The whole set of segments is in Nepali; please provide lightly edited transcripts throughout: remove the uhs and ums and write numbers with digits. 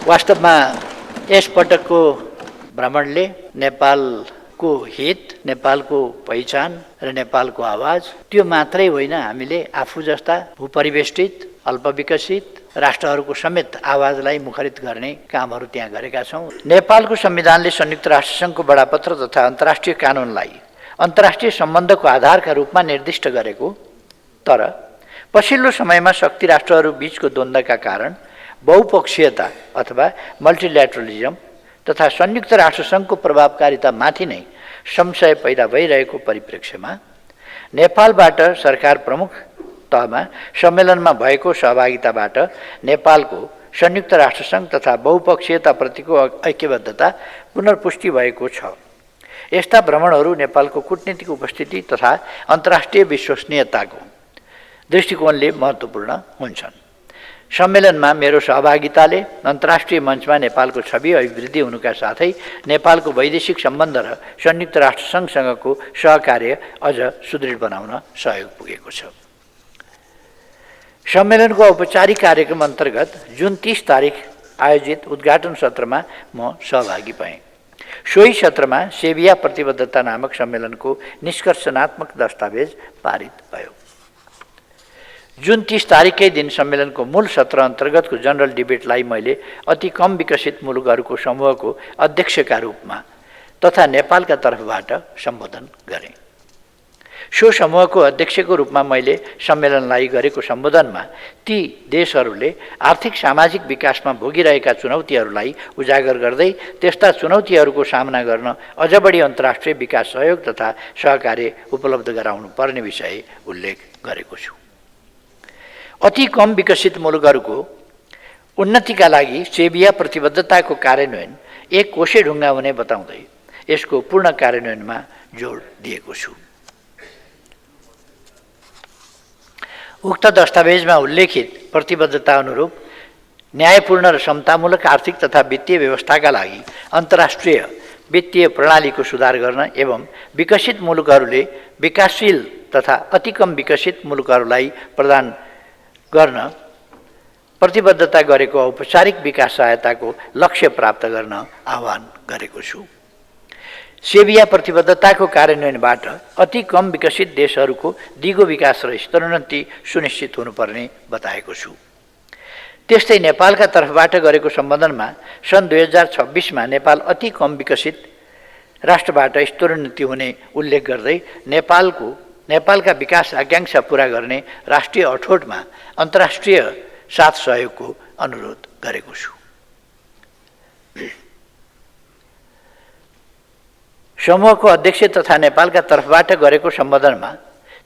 वास्तवमा यसपटकको भ्रमणले नेपालको हित, नेपालको पहिचान र नेपालको आवाज त्यो मात्रै होइन, हामीले आफू जस्ता भूपरिवेष्टित अल्पविकसित राष्ट्रहरूको समेत आवाजलाई मुखरित गर्ने कामहरू त्यहाँ गरेका छौँ। नेपालको संविधानले संयुक्त राष्ट्रसङ्घको बडापत्र तथा अन्तर्राष्ट्रिय कानुनलाई अन्तर्राष्ट्रिय सम्बन्धको आधारका रूपमा निर्दिष्ट गरेको, तर पछिल्लो समयमा शक्ति राष्ट्रहरू बीचको द्वन्द्वका कारण बहुपक्षीयता अथवा मल्टिल्याटरलिजम तथा संयुक्त राष्ट्रसङ्घको प्रभावकारिता माथि नै संशय पैदा भइरहेको परिप्रेक्ष्यमा नेपालबाट सरकार प्रमुख तहमा सम्मेलनमा भएको सहभागिताबाट नेपालको संयुक्त राष्ट्रसङ्घ तथा बहुपक्षीयताप्रतिको ऐक्यबद्धता पुनर्पुष्टि भएको छ। यस्ता भ्रमणहरू नेपालको कूटनीतिक उपस्थिति तथा अन्तर्राष्ट्रिय विश्वसनीयताको दृष्टिकोणले महत्त्वपूर्ण हुन्छन्। सम्मेलनमा मेरो सहभागिताले अन्तर्राष्ट्रिय मञ्चमा नेपालको छवि अभिवृद्धि हुनुका साथै नेपालको वैदेशिक सम्बन्ध र संयुक्त राष्ट्रसङ्घसँगको सहकार्य अझ सुदृढ बनाउन सहयोग पुगेको छ। सम्मेलनको औपचारिक कार्यक्रम अन्तर्गत जुन 30 तारिक आयोजित उद्घाटन सत्रमा म सहभागी भएँ। सोही सत्रमा सेभिया प्रतिबद्धता नामक सम्मेलनको निष्कर्षणात्मक दस्तावेज पारित भयो। जुन 30 तारिकै दिन सम्मेलनको मूल सत्र अन्तर्गतको जनरल डिबेटलाई मैले अति कम विकसित मुलुकहरूको समूहको अध्यक्षका रूपमा तथा नेपालका तर्फबाट सम्बोधन गरेँ। सो समूहको अध्यक्षको रूपमा मैले सम्मेलनलाई गरेको सम्बोधनमा ती देशहरूले आर्थिक सामाजिक विकासमा भोगिरहेका चुनौतीहरूलाई उजागर गर्दै त्यस्ता चुनौतीहरूको सामना गर्न अझ बढी अन्तर्राष्ट्रिय विकास सहयोग तथा सहकार्य उपलब्ध गराउनु पर्ने विषय उल्लेख गरेको छु। अति कम विकसित मुलुकहरूको उन्नतिका लागि सेभिया प्रतिबद्धताको कार्यान्वयन एक कोसे ढुङ्गा हुने बताउँदै यसको पूर्ण कार्यान्वयनमा जोड दिएको छु। उक्त दस्तावेजमा उल्लेखित प्रतिबद्धता अनुरूप न्यायपूर्ण र समतामूलक आर्थिक तथा वित्तीय व्यवस्थाका लागि अन्तर्राष्ट्रिय वित्तीय प्रणालीको सुधार गर्न एवं विकसित मुलुकहरूले विकासशील तथा अति कम विकसित मुलुकहरूलाई प्रदान गर्न प्रतिबद्धता गरेको औपचारिक विकास सहायताको लक्ष्य प्राप्त गर्न आह्वान गरेको छु। सेभिया प्रतिबद्धताको कार्यान्वयनबाट अति कम विकसित देशहरूको दिगो विकास र स्तरोन्नति सुनिश्चित हुनुपर्ने बताएको छु। त्यस्तै नेपालका तर्फबाट गरेको सम्बोधनमा सन् 2026मा नेपाल अति कम विकसित राष्ट्रबाट स्तरोन्नति हुने उल्लेख गर्दै नेपालका विकास आकांक्षा पूरा गर्ने राष्ट्रिय अठोटमा अन्तर्राष्ट्रिय साथ सहयोगको अनुरोध गरेको छु। समूहको अध्यक्ष तथा नेपालका तर्फबाट गरेको सम्बोधनमा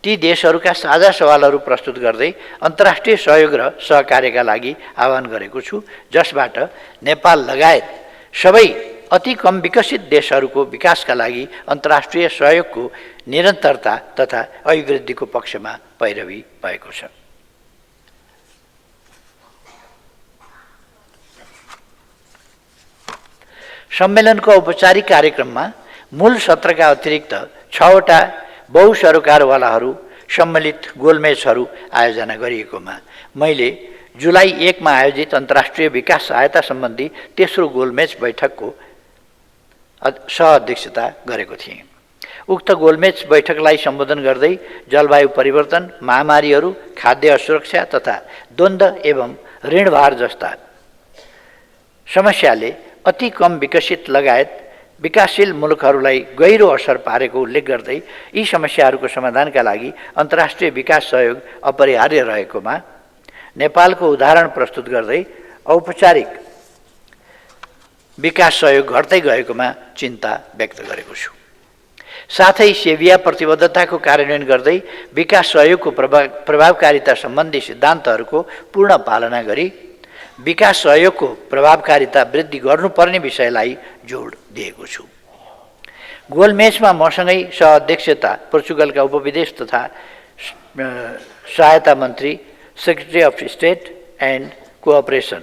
ती देशहरूका साझा सवालहरू प्रस्तुत गर्दै अन्तर्राष्ट्रिय सहयोग र सहकार्यका लागि आह्वान गरेको छु, जसबाट नेपाल लगायत सबै अति कम विकसित देशहरूको विकासका लागि अन्तर्राष्ट्रिय सहयोगको निरन्तरता तथा अभिवृद्धिको पक्षमा पैरवी भएको छ। सम्मेलनको औपचारिक कार्यक्रममा मूल सत्रका अतिरिक्त 6वटा बहुसरोकारवालाहरू सम्मिलित गोलमेचहरू आयोजना गरिएकोमा मैले जुलाई 1 मा आयोजित अन्तर्राष्ट्रिय विकास सहायता सम्बन्धी तेस्रो गोलमेच बैठकको सहअध्यक्षता गरेको थिएँ। उक्त गोलमेच बैठकलाई सम्बोधन गर्दै जलवायु परिवर्तन, महामारीहरू, खाद्य असुरक्षा तथा द्वन्द्व एवं ऋणभार जस्ता समस्याले अति कम विकसित लगायत विकासशील मुलुकहरूलाई गहिरो असर पारेको उल्लेख गर्दै यी समस्याहरूको समाधानका लागि अन्तर्राष्ट्रिय विकास सहयोग अपरिहार्य रहेकोमा नेपालको उदाहरण प्रस्तुत गर्दै औपचारिक विकास सहयोग घट्दै गएकोमा चिन्ता व्यक्त गरेको छु। साथै सेभिया प्रतिबद्धताको कार्यान्वयन गर्दै विकास सहयोगको प्रभावकारिता सम्बन्धी सिद्धान्तहरूको पूर्ण पालना गरी विकास सहयोगको प्रभावकारिता वृद्धि गर्नुपर्ने विषयलाई जोड दिएको छु। गोलमेचमा मसँगै सहअध्यक्षता पोर्चुगलका उपविदेश तथा सहायता मन्त्री, secretary of estate and cooperation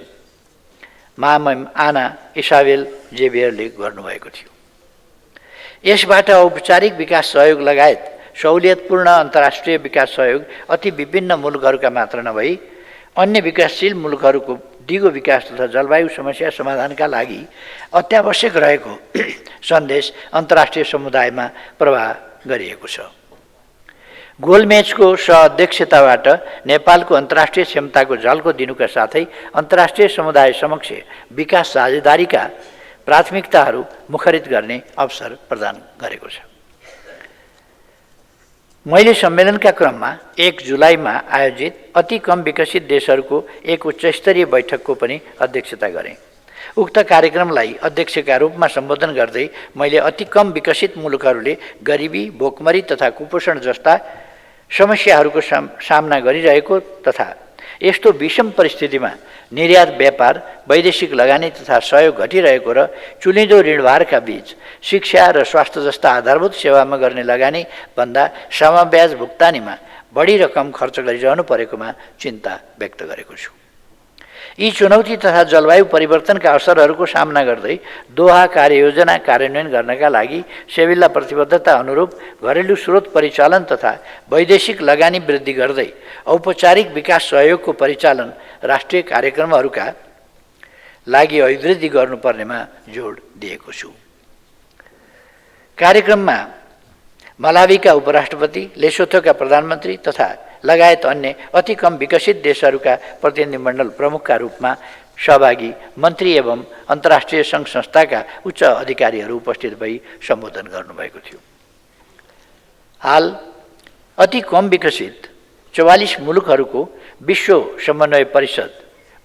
महामहिम आना इसाबेल जेभियरले गर्नुभएको थियो। यसबाट औपचारिक विकास सहयोग लगायत सहुलियतपूर्ण अन्तर्राष्ट्रिय विकास सहयोग अति विभिन्न मुलुकहरूका मात्र नभई अन्य विकासशील मुलुकहरूको दिगो विकास तथा जलवायु समस्या समाधानका लागि अत्यावश्यक रहेको सन्देश अन्तर्राष्ट्रिय समुदायमा प्रवाह गरिएको छ। गोलमेचको सहअध्यक्षताबाट नेपालको अन्तर्राष्ट्रिय क्षमताको झल्को दिनुका साथै अन्तर्राष्ट्रिय समुदाय समक्ष विकास साझेदारीका प्राथमिकताहरू मुखरित गर्ने अवसर प्रदान गरेको छ। मैले सम्मेलनका क्रममा 1 जुलाईमा आयोजित अति कम विकसित देशहरूको एक उच्चस्तरीय बैठकको पनि अध्यक्षता गरेँ। उक्त कार्यक्रमलाई अध्यक्षका रूपमा सम्बोधन गर्दै मैले अति कम विकसित मुलुकहरूले गरिबी, भोकमरी तथा कुपोषण जस्ता समस्याहरूको सामना गरिरहेको तथा यस्तो विषम परिस्थितिमा निर्यात व्यापार, वैदेशिक लगानी तथा सहयोग घटिरहेको र चुलिँदो ऋणभारका बीच शिक्षा र स्वास्थ्य जस्ता आधारभूत सेवामा गर्ने लगानी भन्दा समब्याज भुक्तानीमा बढी रकम खर्च गरिरहनु परेकोमा चिन्ता व्यक्त गरेको छु। यी चुनौती तथा जलवायु परिवर्तनका असरहरूको सामना गर्दै दोहा कार्ययोजना कार्यान्वयन गर्नका लागि सेभिल्ला प्रतिबद्धता अनुरूप घरेलु स्रोत परिचालन तथा वैदेशिक लगानी वृद्धि गर्दै औपचारिक विकास सहयोगको परिचालन राष्ट्रिय कार्यक्रमहरूका लागि अभिवृद्धि गर्नुपर्नेमा जोड दिएको छु। कार्यक्रममा मलावीका उपराष्ट्रपति, लेसोथोका प्रधानमन्त्री तथा लगायत अन्य अति कम विकसित देशहरूका प्रतिनिधिमण्डल प्रमुखका रूपमा सहभागी मन्त्री एवं अन्तर्राष्ट्रिय सङ्घ संस्थाका उच्च अधिकारीहरू उपस्थित भई सम्बोधन गर्नुभएको थियो। हाल अति कम विकसित 44 मुलुकहरूको विश्व समन्वय परिषद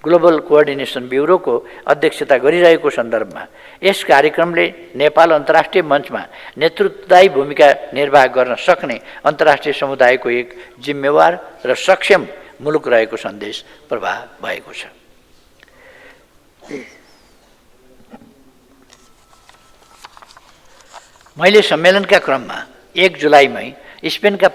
ग्लोबल कोअर्डिनेसन ब्युरोको अध्यक्षता गरिरहेको सन्दर्भमा यस कार्यक्रमले नेपाल अन्तर्राष्ट्रिय मञ्चमा नेतृत्वदायी भूमिका निर्वाह गर्न सक्ने अन्तर्राष्ट्रिय समुदायको एक जिम्मेवार र सक्षम मुलुक रहेको सन्देश प्रवाह भएको छ। मैले सम्मेलनका क्रममा 1 जुलाईमै स्पेनका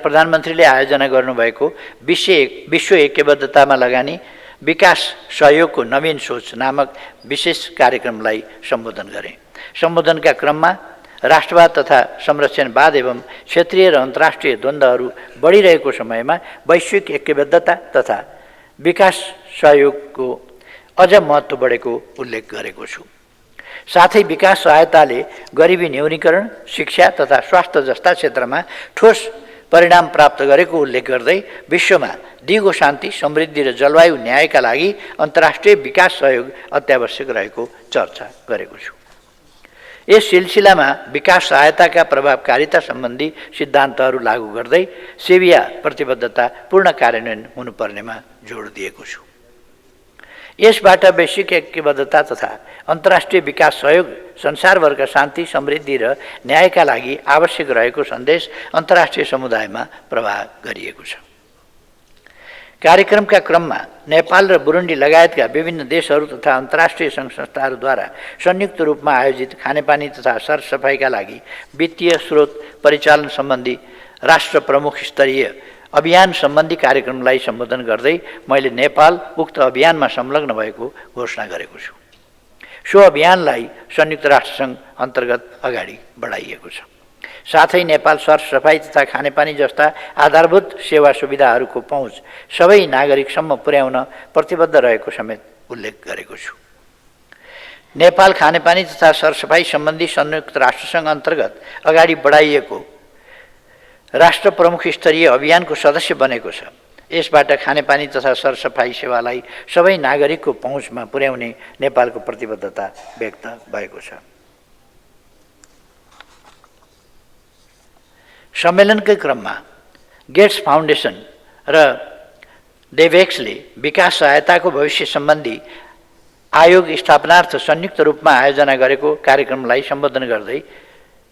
प्रधानमन्त्रीले आयोजना गर्नुभएको विश्व ऐक्यबद्धतामा लगानी विकास सहयोगको नवीन सोच नामक विशेष कार्यक्रमलाई सम्बोधन गरेँ। सम्बोधनका क्रममा राष्ट्रवाद तथा संरक्षणवाद एवं क्षेत्रीय र अन्तर्राष्ट्रिय द्वन्द्वहरू बढिरहेको समयमा वैश्विक ऐक्यबद्धता तथा विकास सहयोगको अझ महत्त्व बढेको उल्लेख गरेको छु। साथै विकास सहायताले गरिबी न्यूनीकरण, शिक्षा तथा स्वास्थ्य जस्ता क्षेत्रमा ठोस परिणाम प्राप्त गरेको उल्लेख गर्दै विश्वमा दिगो शान्ति, समृद्धि र जलवायु न्यायका लागि अन्तर्राष्ट्रिय विकास सहयोग अत्यावश्यक रहेको चर्चा गरेको छु। यस सिलसिलामा विकास सहायताका प्रभावकारिता सम्बन्धी सिद्धान्तहरू लागू गर्दै सेभिया प्रतिबद्धता पूर्ण कार्यान्वयन हुनुपर्नेमा जोड दिएको छु। यसबाट वैश्विक ऐक्यबद्धता तथा अन्तर्राष्ट्रिय विकास सहयोग संसारभरका शान्ति, समृद्धि र न्यायका लागि आवश्यक रहेको सन्देश अन्तर्राष्ट्रिय समुदायमा प्रवाह गरिएको छ। कार्यक्रमका क्रममा नेपाल र बुरुन्डी लगायतका विभिन्न देशहरू तथा अन्तर्राष्ट्रिय सङ्घ संस्थाहरूद्वारा संयुक्त रूपमा आयोजित खानेपानी तथा सरसफाइका लागि वित्तीय स्रोत परिचालन सम्बन्धी राष्ट्र प्रमुख स्तरीय अभियान सम्बन्धी कार्यक्रमलाई सम्बोधन गर्दै मैले नेपाल उक्त अभियानमा संलग्न भएको घोषणा गरेको छु। सो अभियानलाई संयुक्त राष्ट्रसङ्घ अन्तर्गत अगाडि बढाइएको छ। साथै नेपाल सरसफाइ तथा खानेपानी जस्ता आधारभूत सेवा सुविधाहरूको पहुँच सबै नागरिकसम्म पुर्याउन प्रतिबद्ध रहेको समेत उल्लेख गरेको छु। नेपाल खानेपानी तथा सरसफाइ सम्बन्धी संयुक्त राष्ट्रसङ्घ अन्तर्गत अगाडि बढाइएको राष्ट्र प्रमुख स्तरीय अभियानको सदस्य बनेको छ। यसबाट खानेपानी तथा सरसफाइ सेवालाई सबै नागरिकको पहुँचमा पुर्याउने नेपालको प्रतिबद्धता व्यक्त भएको छ। सम्मेलनकै क्रममा गेट्स फाउन्डेसन र डेभेक्सले विकास सहायताको भविष्य सम्बन्धी आयोग स्थापनार्थ संयुक्त रूपमा आयोजना गरेको कार्यक्रमलाई सम्बोधन गर्दै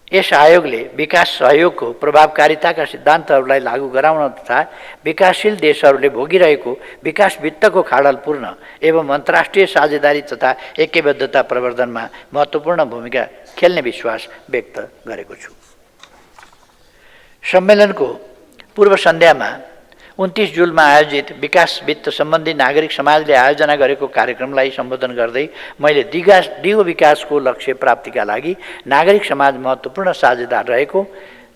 यस आयोगले विकास सहयोगको प्रभावकारिताका सिद्धान्तहरूलाई लागू गराउन तथा विकासशील देशहरूले भोगिरहेको विकास वित्तको खाडल पूर्ण एवं अन्तर्राष्ट्रिय साझेदारी तथा ऐक्यबद्धता प्रवर्धनमा महत्त्वपूर्ण भूमिका खेल्ने विश्वास व्यक्त गरेको छु। सम्मेलनको पूर्व सन्ध्यामा 29 जुनमा आयोजित विकास वित्त सम्बन्धी नागरिक समाजले आयोजना गरेको कार्यक्रमलाई सम्बोधन गर्दै मैले दिगो विकासको लक्ष्य प्राप्तिका लागि नागरिक समाज महत्त्वपूर्ण साझेदार रहेको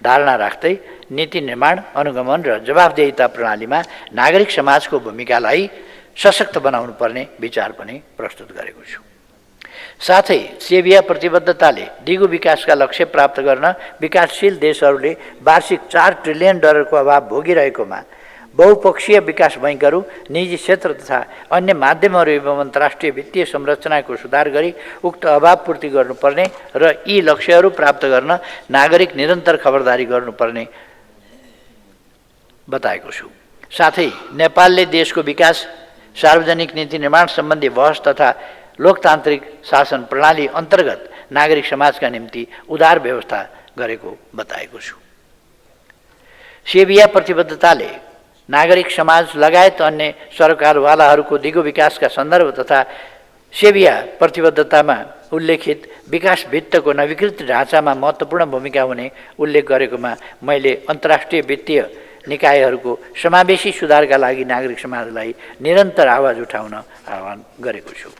धारणा राख्दै नीति निर्माण, अनुगमन र जवाफदेहिता प्रणालीमा नागरिक समाजको भूमिकालाई सशक्त बनाउनु पर्ने विचार पनि प्रस्तुत गरेको छु। साथै सेभिया प्रतिबद्धताले दिगो विकासका लक्ष्य प्राप्त गर्न विकासशील देशहरूले वार्षिक $4 ट्रिलियन अभाव भोगिरहेकोमा बहुपक्षीय विकास बैंकहरू, निजी क्षेत्र तथा अन्य माध्यमहरू एवं अन्तर्राष्ट्रिय वित्तीय संरचनाको सुधार गरी उक्त अभाव पूर्ति गर्नुपर्ने र यी लक्ष्यहरू प्राप्त गर्न नागरिक निरन्तर खबरदारी गर्नुपर्ने बताएको छु। साथै नेपालले देशको विकास, सार्वजनिक नीति निर्माण सम्बन्धी बहस तथा लोकतान्त्रिक शासन प्रणाली अन्तर्गत नागरिक समाजका निम्ति उदार व्यवस्था गरेको बताएको छु। सेभिया प्रतिबद्धताले नागरिक समाज लगायत अन्य सरकारवालाहरूको दिगो विकासका सन्दर्भ तथा सेभिया प्रतिबद्धतामा उल्लेखित विकास वित्तको नवीकृत ढाँचामा महत्त्वपूर्ण भूमिका हुने उल्लेख गरेकोमा मैले अन्तर्राष्ट्रिय वित्तीय निकायहरूको समावेशी सुधारका लागि नागरिक समाजलाई निरन्तर आवाज उठाउन आह्वान गरेको छु।